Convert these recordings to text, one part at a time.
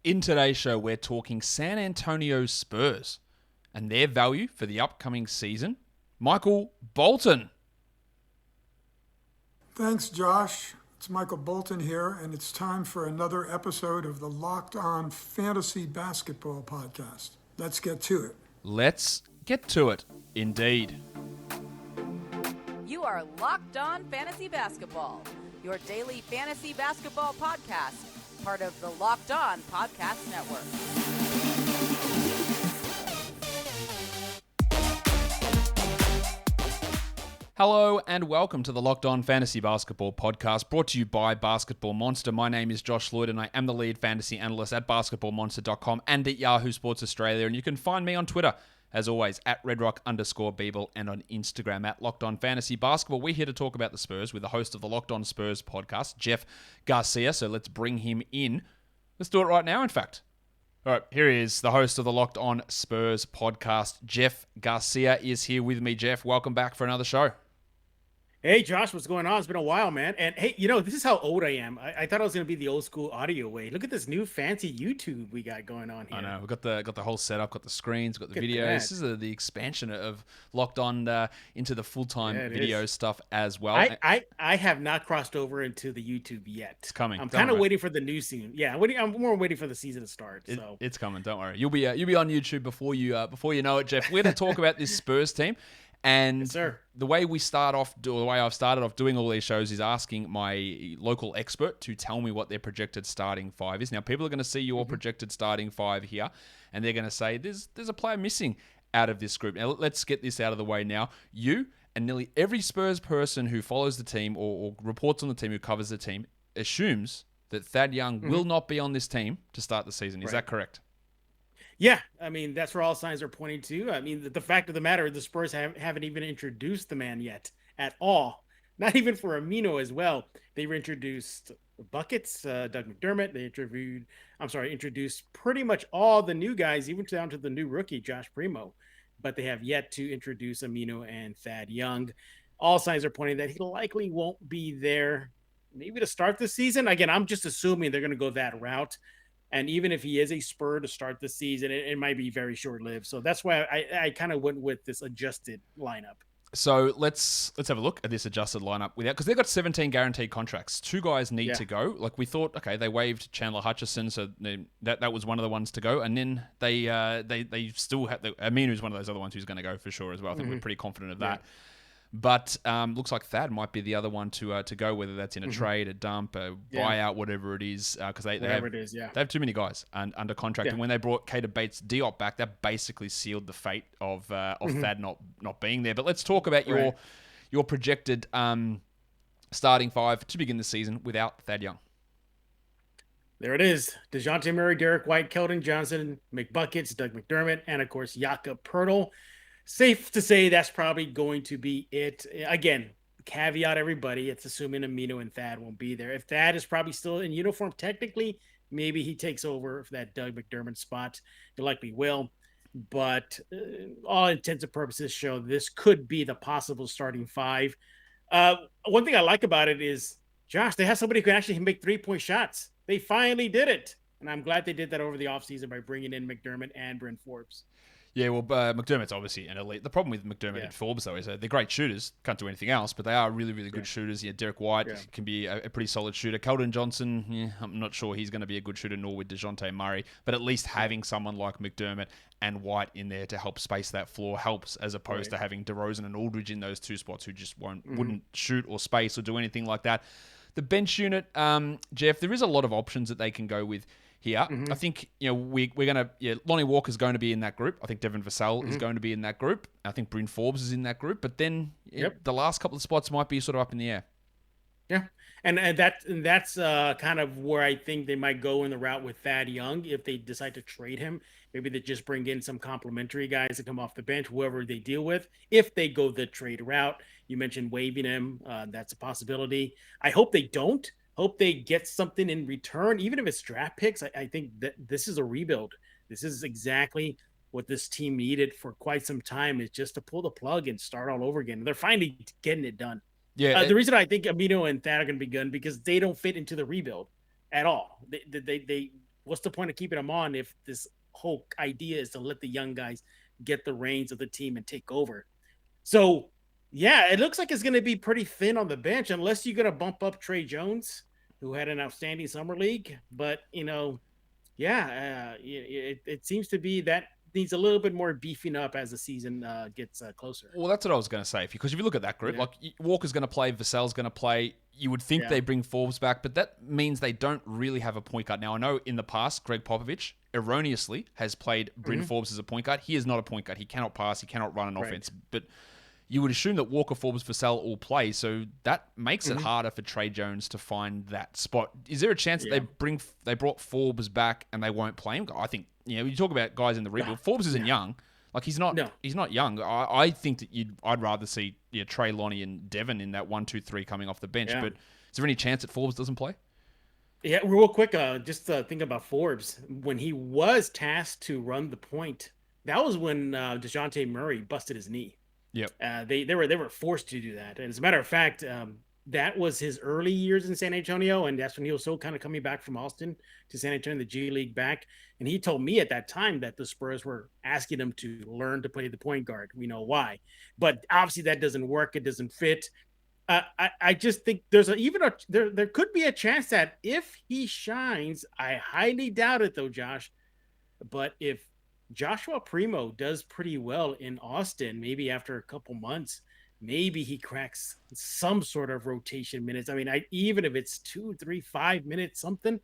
In today's show, we're talking San Antonio Spurs and their value for the upcoming season. Michael Bolton. Thanks, Josh. It's Michael Bolton here, and it's time for another episode of the Locked On Fantasy Basketball Podcast. Let's get to it. Let's get to it, indeed. You are Locked On Fantasy Basketball, your daily fantasy basketball podcast, part of the Locked On Podcast Network. Hello and welcome to the Locked On Fantasy Basketball Podcast, brought to you by Basketball Monster. My name is Josh Lloyd and I am the lead fantasy analyst at basketballmonster.com and at Yahoo Sports Australia. And you can find me on Twitter, as always, at redrock_Beeble and on Instagram at Locked On Fantasy Basketball. We're here to talk about the Spurs with the host of the Locked On Spurs podcast, Jeff Garcia. So let's bring him in. Let's do it right now, in fact. All right, here he is, the host of the Locked On Spurs podcast. Jeff Garcia is here with me. Jeff, welcome back for another show. Hey, Josh, what's going on? It's been a while, man. And hey, this is how old I am. I thought I was going to be the old school audio way. Look at this new fancy YouTube we got going on here. I know. We've got the whole setup, got the screens, got the video. This is the expansion of Locked On into the full-time video stuff as well. I have not crossed over into the YouTube yet. It's coming. I'm kind of waiting for the new season. Yeah, I'm more waiting for the season to start. So it's coming. Don't worry. You'll be on YouTube before you know it, Jeff. We're going to talk about this Spurs team. And yes, sir. The way we start off, or the way I've started off doing all these shows is asking my local expert to tell me what their projected starting five is. Now, people are going to see your projected starting five here, and they're going to say, there's a player missing out of this group. Now, let's get this out of the way now. You and nearly every Spurs person who follows the team or reports on the team, who covers the team, assumes that Thad Young will not be on this team to start the season. Is that correct? Yeah, I mean, that's where all signs are pointing to. I mean, the fact of the matter, the Spurs haven't even introduced the man yet at all. Not even for Amino as well. They introduced Buckets, Doug McDermott. They introduced pretty much all the new guys, even down to the new rookie, Josh Primo. But they have yet to introduce Amino and Thad Young. All signs are pointing that he likely won't be there maybe to start the season. Again, I'm just assuming they're going to go that route. And even if he is a Spur to start the season, it might be very short-lived. So that's why I kind of went with this adjusted lineup. So let's have a look at this adjusted lineup because they've got 17 guaranteed contracts. Two guys need to go. Like we thought, okay, they waived Chandler Hutchison, so that was one of the ones to go. And then they still have Aminu's one of those other ones who's going to go for sure as well. I think we're pretty confident of that. But looks like Thad might be the other one to go, whether that's in a trade, a dump, a buyout, whatever it is, because they have too many guys under contract. And when they brought Keita Bates-Diop back, that basically sealed the fate of Thad not being there. But let's talk about your projected starting five to begin the season without Thad Young. There it is. Dejounte Murray, Derrick White, Keldon Johnson, McBuckets, Doug McDermott, and of course, Jakob Poeltl'soffense. Safe to say that's probably going to be it. Again, caveat everybody, it's assuming Amino and Thad won't be there. If Thad is probably still in uniform, technically, maybe he takes over for that Doug McDermott spot. He likely will. But all intents and purposes show this could be the possible starting five. One thing I like about it is, Josh, they have somebody who can actually make three-point shots. They finally did it. And I'm glad they did that over the offseason by bringing in McDermott and Bryn Forbes. Yeah, well, McDermott's obviously an elite. The problem with McDermott and Forbes, though, is they're great shooters. Can't do anything else, but they are really, really good shooters. Yeah, Derrick White can be a pretty solid shooter. Keldon Johnson, I'm not sure he's going to be a good shooter, nor with Dejounte Murray. But at least having someone like McDermott and White in there to help space that floor helps, as opposed to having DeRozan and Aldridge in those two spots who just wouldn't shoot or space or do anything like that. The bench unit, Jeff, there is a lot of options that they can go with here. I think we're gonna Lonnie Walker is going to be in that group. I think Devin Vassell is going to be in that group. I think Bryn Forbes is in that group. But then the last couple of spots might be sort of up in the air. Yeah, and that's kind of where I think they might go in the route with Thad Young if they decide to trade him. Maybe they just bring in some complimentary guys to come off the bench, whoever they deal with. If they go the trade route, you mentioned waiving him. That's a possibility. I hope they don't. Hope they get something in return, even if it's draft picks. I think that this is a rebuild. This is exactly what this team needed for quite some time, is just to pull the plug and start all over again. They're finally getting it done. Yeah. The reason I think Amino and Thad are going to be good because they don't fit into the rebuild at all. They what's the point of keeping him on if this whole idea is to let the young guys get the reins of the team and take over? So, yeah, it looks like it's going to be pretty thin on the bench unless you're going to bump up Trey Jones, who had an outstanding summer league. But, it seems to be that needs a little bit more beefing up as the season gets closer. Well, that's what I was going to say. Because if you look at that group, like Walker's going to play, Vassell's going to play. You would think they bring Forbes back, but that means they don't really have a point guard. Now, I know in the past, Greg Popovich erroneously has played Bryn Forbes as a point guard. He is not a point guard. He cannot pass. He cannot run an offense. But you would assume that Walker, Forbes, Vassell all play, so that makes it harder for Trey Jones to find that spot. Is there a chance that they brought Forbes back and they won't play him? I think, when you talk about guys in the rebuild, Forbes isn't young. Like, he's not young. I think that I'd rather see Trey, Lonnie, and Devin in that 1, 2, 3 coming off the bench. But is there any chance that Forbes doesn't play? Yeah, real quick, just think about Forbes. When he was tasked to run the point, that was when Dejounte Murray busted his knee. Yep. They were forced to do that. And as a matter of fact, that was his early years in San Antonio, and that's when he was still kind of coming back from Austin to San Antonio, the G League back. And he told me at that time that the Spurs were asking him to learn to play the point guard. We know why, but obviously that doesn't work. It doesn't fit. I just think there could be a chance that if he shines, I highly doubt it though, Josh. But if Joshua Primo does pretty well in Austin, maybe after a couple months, maybe he cracks some sort of rotation minutes. I mean, even if it's 2, 3, 5 minutes, something,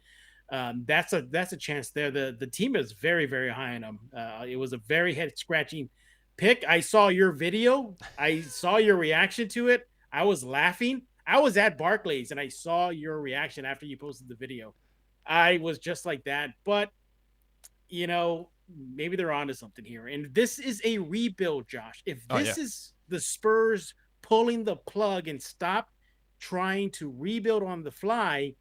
that's a chance there. The team is very, very high on him. It was a very head scratching pick. I saw your video. I saw your reaction to it. I was laughing. I was at Barclays and I saw your reaction after you posted the video. I was just like that, but maybe they're onto something here. And this is a rebuild, Josh. If this is the Spurs pulling the plug and stop trying to rebuild on the fly,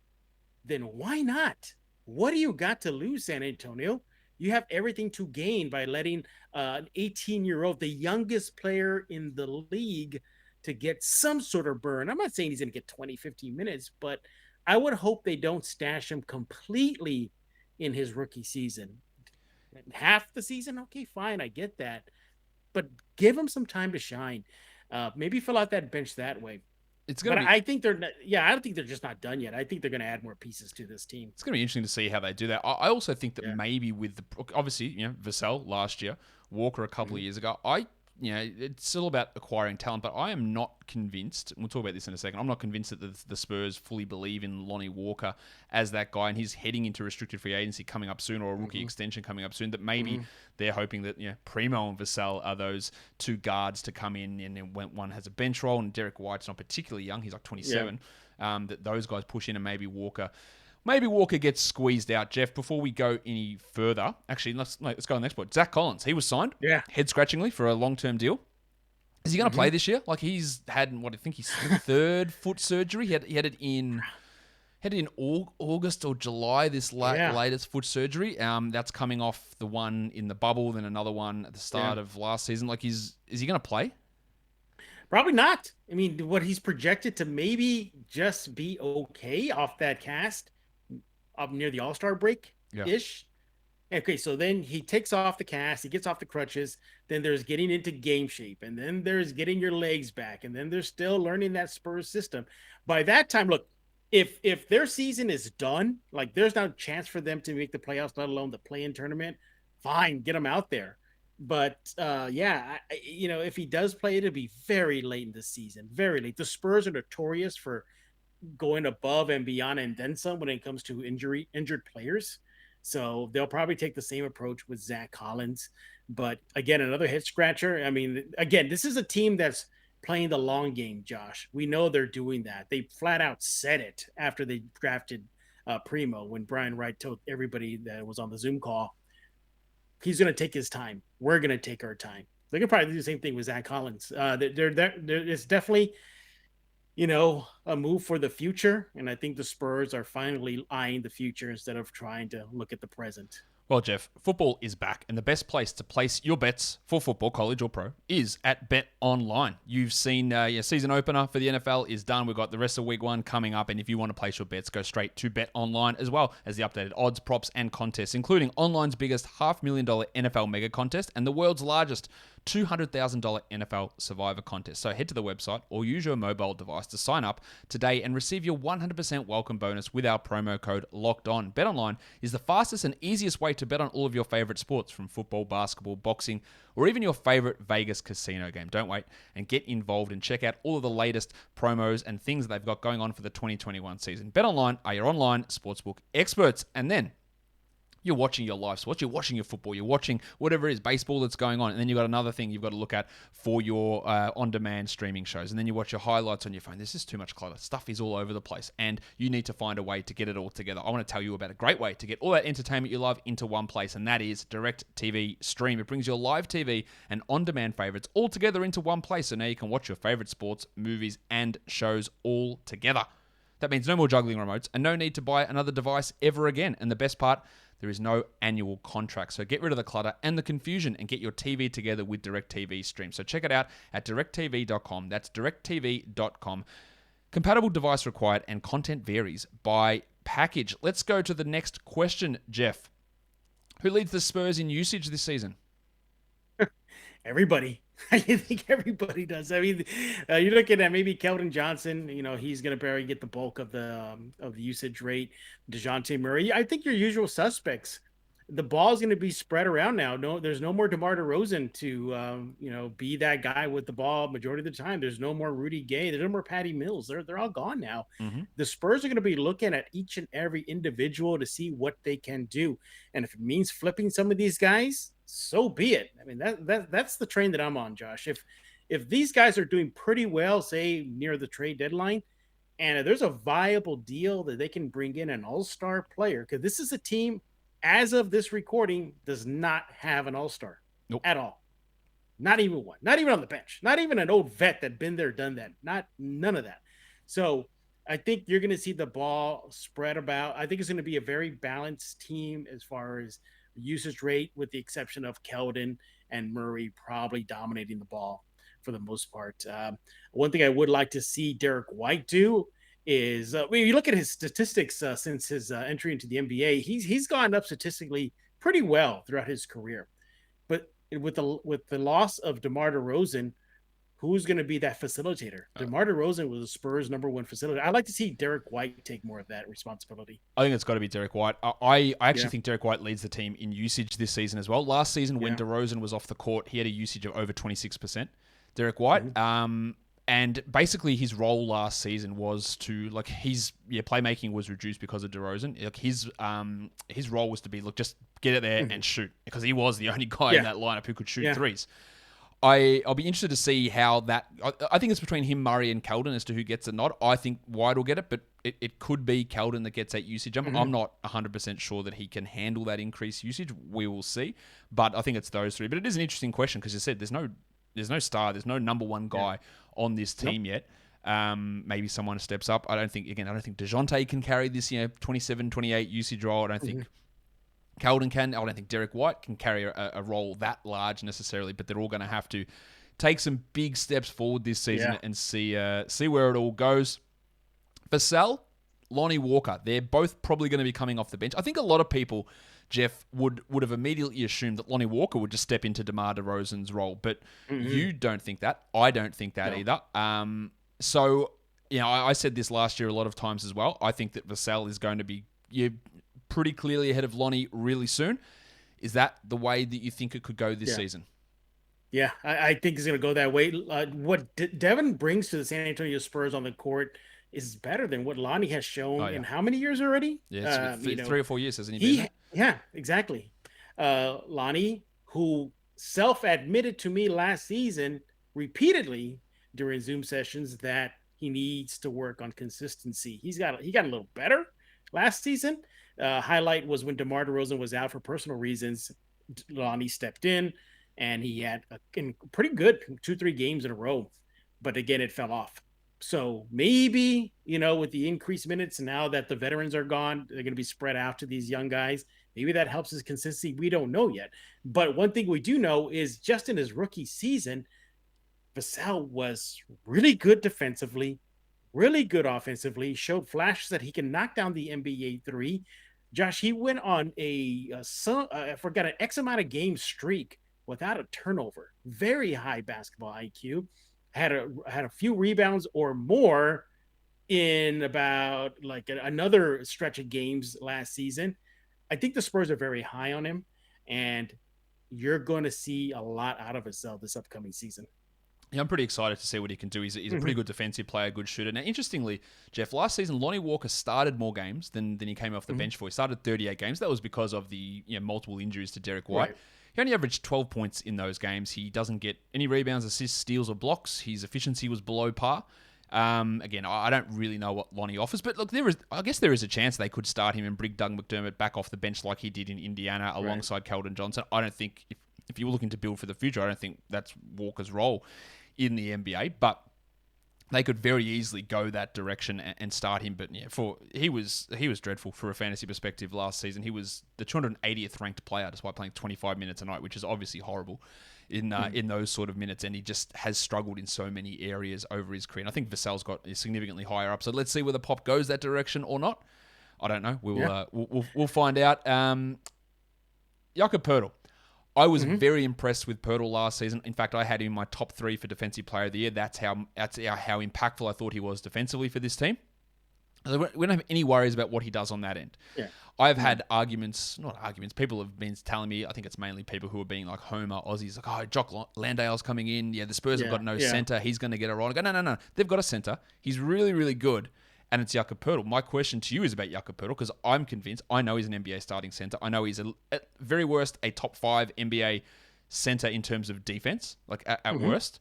then why not? What do you got to lose, San Antonio? You have everything to gain by letting an 18-year-old, the youngest player in the league, to get some sort of burn. I'm not saying he's going to get 20, 15 minutes, but I would hope they don't stash him completely in his rookie season. Half the season, okay, fine, I get that, but give him some time to shine. Maybe fill out that bench that way. I think I don't think they're just not done yet. I think they're going to add more pieces to this team. It's going to be interesting to see how they do that. I also think that maybe with obviously Vassell last year, Walker a couple of years ago, it's still about acquiring talent, but I am not convinced, and we'll talk about this in a second, I'm not convinced that the Spurs fully believe in Lonnie Walker as that guy, and he's heading into restricted free agency coming up soon, or a rookie extension coming up soon, that maybe they're hoping that Primo and Vassell are those two guards to come in, and then when one has a bench role, and Derrick White's not particularly young, he's like 27, that those guys push in, and maybe Walker gets squeezed out. Jeff, before we go any further, actually, let's go to the next point. Zach Collins, he was signed, head-scratchingly, for a long-term deal. Is he going to play this year? Like, he's had, I think his third foot surgery. He had it in August or July, this latest foot surgery. That's coming off the one in the bubble, then another one at the start of last season. Like, is he going to play? Probably not. I mean, what he's projected to maybe just be okay off that cast up near the All-Star break-ish. Okay, so then he takes off the cast, he gets off the crutches, then there's getting into game shape, and then there's getting your legs back, and then there's still learning that Spurs system. By that time, look, if their season is done, like there's no chance for them to make the playoffs, let alone the play-in tournament, fine, get them out there. But if he does play, it'll be very late in the season, very late. The Spurs are notorious for going above and beyond and then some when it comes to injured players. So they'll probably take the same approach with Zach Collins. But again, another head scratcher. I mean, again, this is a team that's playing the long game, Josh. We know they're doing that. They flat out said it after they drafted Primo, when Brian Wright told everybody that was on the Zoom call, he's going to take his time. We're going to take our time. They can probably do the same thing with Zach Collins. It's definitely, a move for the future, and I think the Spurs are finally eyeing the future instead of trying to look at the present. Well, Jeff, football is back, and the best place to place your bets for football, college or pro, is at Bet Online. You've seen your season opener for the NFL is done. We've got the rest of week 1 coming up, and if you want to place your bets, go straight to Bet Online, as well as the updated odds, props, and contests, including online's biggest $500,000 NFL mega contest and the world's largest $200,000 NFL Survivor contest. So head to the website or use your mobile device to sign up today and receive your 100% welcome bonus with our promo code LOCKEDON. BetOnline is the fastest and easiest way to bet on all of your favorite sports, from football, basketball, boxing, or even your favorite Vegas casino game. Don't wait and get involved and check out all of the latest promos and things they've got going on for the 2021 season. BetOnline are your online sportsbook experts. And then you're watching your live sports, you're watching your football, you're watching whatever it is, baseball that's going on. And then you've got another thing you've got to look at for your on-demand streaming shows. And then you watch your highlights on your phone. There's just too much clutter. Stuff is all over the place. And you need to find a way to get it all together. I want to tell you about a great way to get all that entertainment you love into one place. And that is DirecTV Stream. It brings your live TV and on-demand favorites all together into one place. So now you can watch your favorite sports, movies, and shows all together. That means no more juggling remotes and no need to buy another device ever again. And the best part, there is no annual contract. So get rid of the clutter and the confusion and get your TV together with DirecTV Stream. So check it out at directtv.com. That's directtv.com. Compatible device required and content varies by package. Let's go to the next question, Jeff. Who leads the Spurs in usage this season? Everybody. I think everybody does. I mean, you're looking at maybe Keldon Johnson. You know, he's going to probably get the bulk of the usage rate. Dejounte Murray. I think your usual suspects. The ball's going to be spread around now. No, there's no more DeMar DeRozan to be that guy with the ball majority of the time. There's no more Rudy Gay. There's no more Patty Mills. They're all gone now. Mm-hmm. The Spurs are going to be looking at each and every individual to see what they can do, and if it means flipping some of these guys, so be it. I mean, that's the train that I'm on, Josh. If these guys are doing pretty well, say near the trade deadline, and if there's a viable deal that they can bring in an all-star player, because this is a team, as of this recording, does not have an all-star at all. Not even one. Not even on the bench. Not even an old vet that been there, done that. None of that. So I think you're going to see the ball spread about. I think it's going to be a very balanced team as far as usage rate, with the exception of Keldon and Murray probably dominating the ball for the most part. One thing I would like to see Derrick White do is when you look at his statistics since his entry into the NBA, he's gone up statistically pretty well throughout his career. But with the loss of DeMar DeRozan, who's going to be that facilitator? DeMar DeRozan was the Spurs' #1 facilitator. I'd like to see Derrick White take more of that responsibility. I think it's got to be Derrick White. I actually think Derrick White leads the team in usage this season as well. Last season, when DeRozan was off the court, he had a usage of over 26%. Derrick White. Mm-hmm. And basically his role last season was to, his playmaking was reduced because of DeRozan. His role was to be, just get it there and shoot, because he was the only guy in that lineup who could shoot threes. I'll be interested to see how that. I think it's between him, Murray, and Keldon as to who gets a nod. I think White will get it, but it could be Keldon that gets that usage. I'm not 100% sure that he can handle that increased usage. We will see, but I think it's those three. But it is an interesting question because you said there's no star, there's no #1 guy on this team yet. Maybe someone steps up. I don't think Dejounte can carry this 27, 28 usage role. I don't think Keldon can. I don't think Derrick White can carry a role that large necessarily, but they're all going to have to take some big steps forward this season and see where it all goes. Vassell, Lonnie Walker, they're both probably going to be coming off the bench. I think a lot of people, Jeff, would have immediately assumed that Lonnie Walker would just step into DeMar DeRozan's role, but you don't think that. I don't think that either. So, I said this last year a lot of times as well. I think that Vassell is going to be pretty clearly ahead of Lonnie really soon. Is that the way that you think it could go this season? Yeah, I think it's going to go that way. What Devin brings to the San Antonio Spurs on the court is better than what Lonnie has shown in how many years already? Yeah, 3 or 4 years, hasn't he been there? Yeah, exactly. Lonnie, who self-admitted to me last season repeatedly during Zoom sessions that he needs to work on consistency. He got a little better last season. Highlight was when DeMar DeRozan was out for personal reasons. Lonnie stepped in, and he had a pretty good 2-3 games in a row. But again, it fell off. So maybe, with the increased minutes now that the veterans are gone, they're going to be spread out to these young guys. Maybe that helps his consistency. We don't know yet. But one thing we do know is just in his rookie season, Vassell was really good defensively, really good offensively, showed flashes that he can knock down the NBA three. Josh, he went on I forgot, an X amount of game streak without a turnover. Very high basketball IQ. Had a few rebounds or more in about another stretch of games last season. I think the Spurs are very high on him, and you're going to see a lot out of Vassell this upcoming season. Yeah, I'm pretty excited to see what he can do. He's a pretty good defensive player, good shooter. Now, interestingly, Jeff, last season, Lonnie Walker started more games than he came off the bench for. He started 38 games. That was because of the multiple injuries to Derrick White. Right. He only averaged 12 points in those games. He doesn't get any rebounds, assists, steals, or blocks. His efficiency was below par. Again, I don't really know what Lonnie offers, but look, I guess there is a chance they could start him and bring Doug McDermott back off the bench like he did in Indiana alongside Keldon Johnson. I don't think, if you were looking to build for the future, I don't think that's Walker's role in the NBA, but they could very easily go that direction and start him. But yeah, he was dreadful for a fantasy perspective last season. He was the 280th ranked player despite playing 25 minutes a night, which is obviously horrible in those sort of minutes. And he just has struggled in so many areas over his career. And I think Vassell's got significantly higher up. So let's see whether Pop goes that direction or not. I don't know. We'll find out. Jakob Poeltl. I was very impressed with Poeltl last season. In fact, I had him in my top 3 for Defensive Player of the Year. That's how impactful I thought he was defensively for this team. We don't have any worries about what he does on that end. Yeah. I've had not arguments. People have been telling me, I think it's mainly people who are being like Homer Aussies, like, oh, Jock Landale's coming in. Yeah, the Spurs have got no center. He's going to get it right. I go, no. They've got a center. He's really, really good. And it's Jakob Poeltl. My question to you is about Jakob Poeltl, because I'm convinced, I know he's an NBA starting center. I know he's at very worst a top 5 NBA center in terms of defense, like at worst.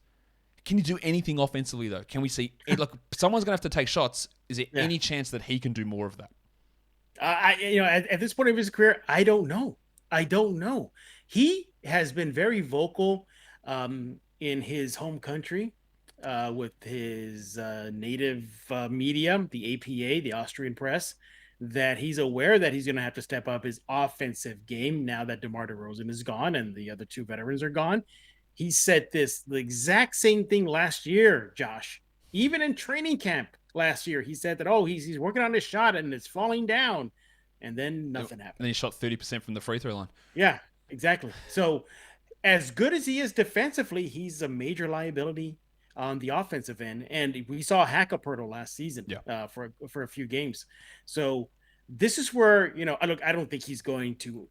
Can he do anything offensively though? Can we see? Look, someone's gonna have to take shots. Is there any chance that he can do more of that? At this point of his career, I don't know. He has been very vocal in his home country. With his native media, the APA, the Austrian press, that he's aware that he's going to have to step up his offensive game now that DeMar DeRozan is gone and the other 2 veterans are gone. He said the exact same thing last year, Josh. Even in training camp last year, he said that, he's working on his shot and it's falling down. And then nothing happened. And he shot 30% from the free throw line. Yeah, exactly. So as good as he is defensively, he's a major liability on the offensive end, and we saw Jakob Poeltl last season for a few games. So this is where I don't think he's going to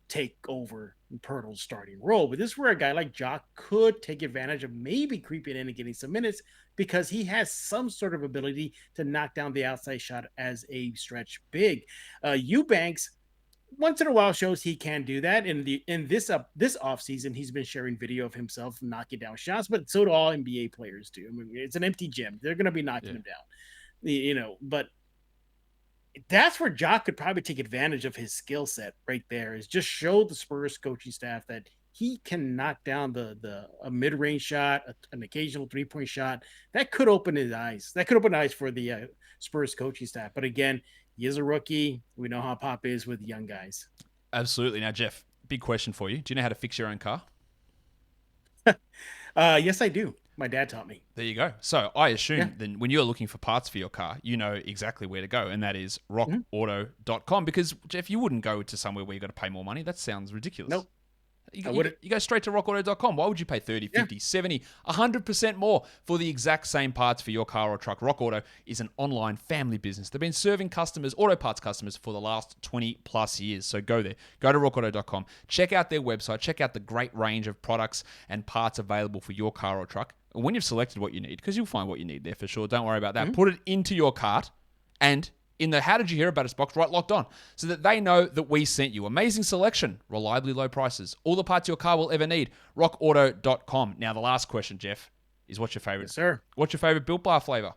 take over Poeltl's starting role, but this is where a guy like Jock could take advantage of maybe creeping in and getting some minutes because he has some sort of ability to knock down the outside shot as a stretch big. Eubanks once in a while shows he can do that. In this offseason, he's been sharing video of himself knocking down shots, but so do all NBA players do. I mean, it's an empty gym. They're going to be knocking him down, but that's where Jock could probably take advantage of his skill set right there, is just show the Spurs coaching staff that he can knock down a mid-range shot, an occasional 3-point shot. That could open his eyes. That could open eyes for the Spurs coaching staff. But again, he is a rookie. We know how Pop is with young guys. Absolutely. Now, Jeff, big question for you. Do you know how to fix your own car? Yes, I do. My dad taught me. There you go. So I assume then when you're looking for parts for your car, you know exactly where to go, and that is rockauto.com. Because, Jeff, you wouldn't go to somewhere where you got to pay more money. That sounds ridiculous. Nope. You go straight to rockauto.com. Why would you pay 30, 50, 70, 100% more for the exact same parts for your car or truck? Rock Auto is an online family business. They've been serving auto parts customers for the last 20 plus years. So go there. Go to rockauto.com. Check out their website. Check out the great range of products and parts available for your car or truck. And when you've selected what you need, because you'll find what you need there for sure. Don't worry about that. Put it into your cart and in the how did you hear about us box, write Locked On, so that they know that we sent you. Amazing selection, reliably low prices, all the parts your car will ever need. rockauto.com. Now, the last question, Jeff, is what's your favorite? Yes, sir. What's your favorite Built Bar flavor?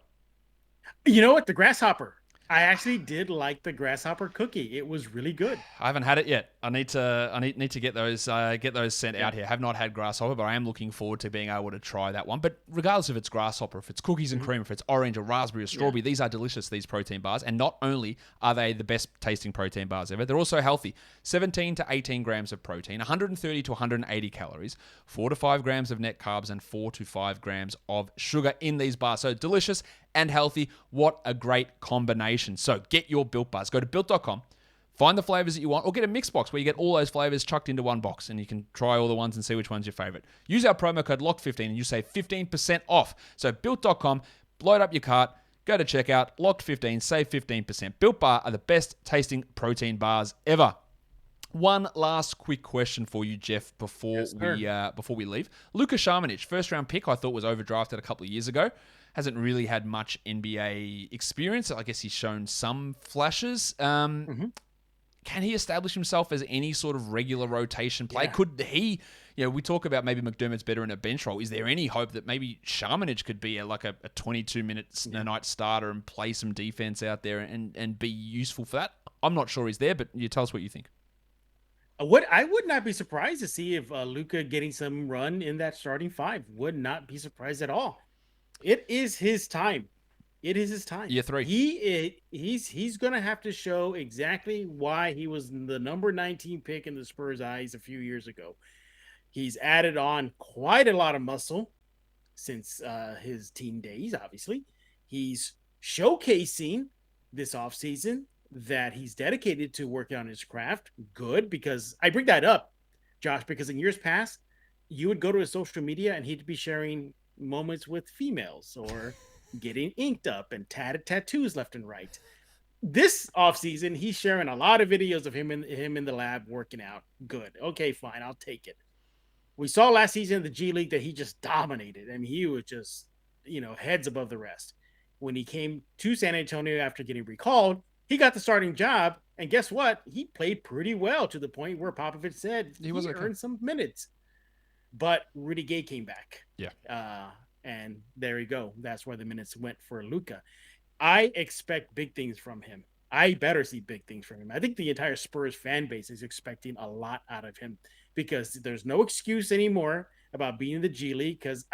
You know what? The Grasshopper. I actually did like the grasshopper cookie. It was really good. I haven't had it yet. I need to get those sent out here. I have not had grasshopper, but I am looking forward to being able to try that one. But regardless if it's grasshopper, if it's cookies and cream, if it's orange or raspberry or strawberry, these are delicious, these protein bars. And not only are they the best tasting protein bars ever, they're also healthy. 17 to 18 grams of protein, 130 to 180 calories, 4 to 5 grams of net carbs, and 4 to 5 grams of sugar in these bars. So delicious and healthy. What a great combination. So get your Built Bars. Go to Built.com, find the flavors that you want, or get a mix box where you get all those flavors chucked into one box and you can try all the ones and see which one's your favorite. Use our promo code LOCKED15 and you save 15% off. So Built.com, load up your cart, go to checkout, LOCKED15, save 15%. Built Bar are the best tasting protein bars ever. One last quick question for you, Jeff, before we leave. Luka Samanic, first round pick, I thought was overdrafted a couple of years ago. Hasn't really had much NBA experience. I guess he's shown some flashes. Can he establish himself as any sort of regular rotation play? Yeah. Could he, we talk about maybe McDermott's better in a bench role. Is there any hope that maybe Samanic could be a 22-minute a night starter and play some defense out there and be useful for that? I'm not sure he's there, but you tell us what you think. I would not be surprised to see if Luka getting some run in that starting five. Would not be surprised at all. It is his time. It is his time. Year 3. He's going to have to show exactly why he was the number 19 pick in the Spurs' eyes a few years ago. He's added on quite a lot of muscle since his teen days, obviously. He's showcasing this offseason that he's dedicated to working on his craft. Good, because I bring that up, Josh, because in years past, you would go to his social media and he'd be sharing moments with females or getting inked up and tattoos left and right. This offseason, he's sharing a lot of videos of him in the lab working out. Good. Okay, fine. I'll take it. We saw last season in the G League that he just dominated. I mean, he was just, heads above the rest. When he came to San Antonio after getting recalled, he got the starting job. And guess what? He played pretty well to the point where Popovich said he earned some minutes. But Rudy Gay came back. Yeah. And there you go. That's where the minutes went for Luka. I expect big things from him. I better see big things from him. I think the entire Spurs fan base is expecting a lot out of him because there's no excuse anymore about being in the G League. Because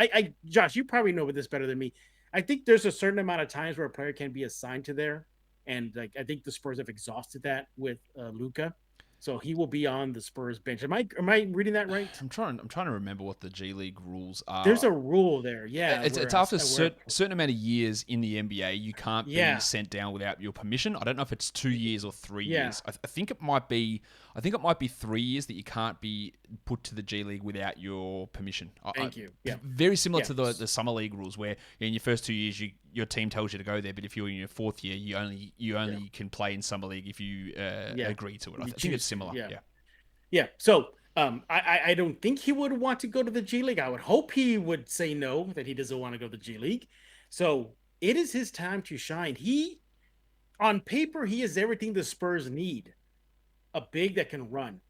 Josh, you probably know this better than me. I think there's a certain amount of times where a player can be assigned to there. And I think the Spurs have exhausted that with Luka. So he will be on the Spurs bench. Am I reading that right? I'm trying to remember what the G League rules are. There's a rule there. Yeah. It's after a certain amount of years in the NBA, you can't be sent down without your permission. I don't know if it's 2 years or 3 years. I think it might be 3 years that you can't be put to the G League without your permission. Thank you. Yeah. Very similar to the summer league rules, where in your first 2 years your team tells you to go there, but if you're in your fourth year, you only can play in summer league if you agree to it. I think it's similar. Yeah. So I don't think he would want to go to the G League. I would hope he would say no, that he doesn't want to go to the G League. So it is his time to shine. On paper, he is everything the Spurs need. A big that can run,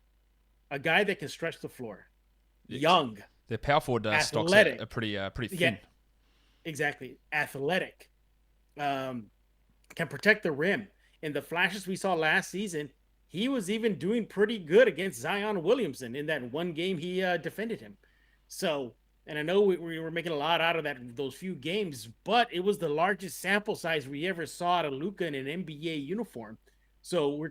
a guy that can stretch the floor, young. Their power forward stocks are pretty thin. Yeah, exactly. Athletic, can protect the rim. In the flashes we saw last season, he was even doing pretty good against Zion Williamson in that one game he defended him. So, and I know we were making a lot out of those few games, but it was the largest sample size we ever saw out of Luka in an NBA uniform. So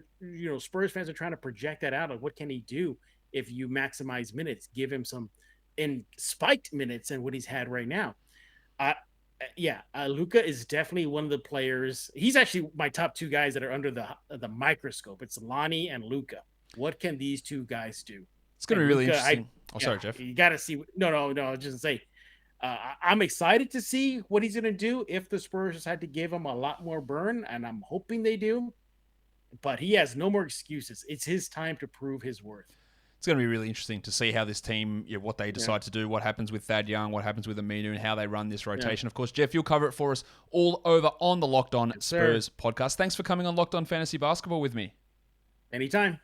Spurs fans are trying to project that out of what can he do if you maximize minutes, give him some spiked minutes and what he's had right now. Luka is definitely one of the players. He's actually my top 2 guys that are under the microscope. It's Lonnie and Luka. What can these 2 guys do? It's going to be really interesting. Sorry, Jeff. You got to see. No. I was just say, I'm excited to see what he's going to do if the Spurs decide to give him a lot more burn, and I'm hoping they do. But he has no more excuses. It's his time to prove his worth. It's going to be really interesting to see how this team, what they decide to do, what happens with Thad Young, what happens with Aminu, and how they run this rotation. Of course, Jeff, you'll cover it for us all over on the Locked On Spurs podcast. Thanks for coming on Locked On Fantasy Basketball with me. Anytime.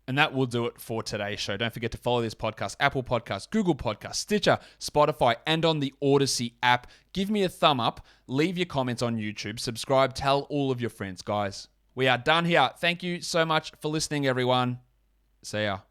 And that will do it for today's show. Don't forget to follow this podcast, Apple Podcasts, Google Podcasts, Stitcher, Spotify, and on the Odyssey app. Give me a thumb up. Leave your comments on YouTube. Subscribe. Tell all of your friends, guys. We are done here. Thank you so much for listening, everyone. See ya.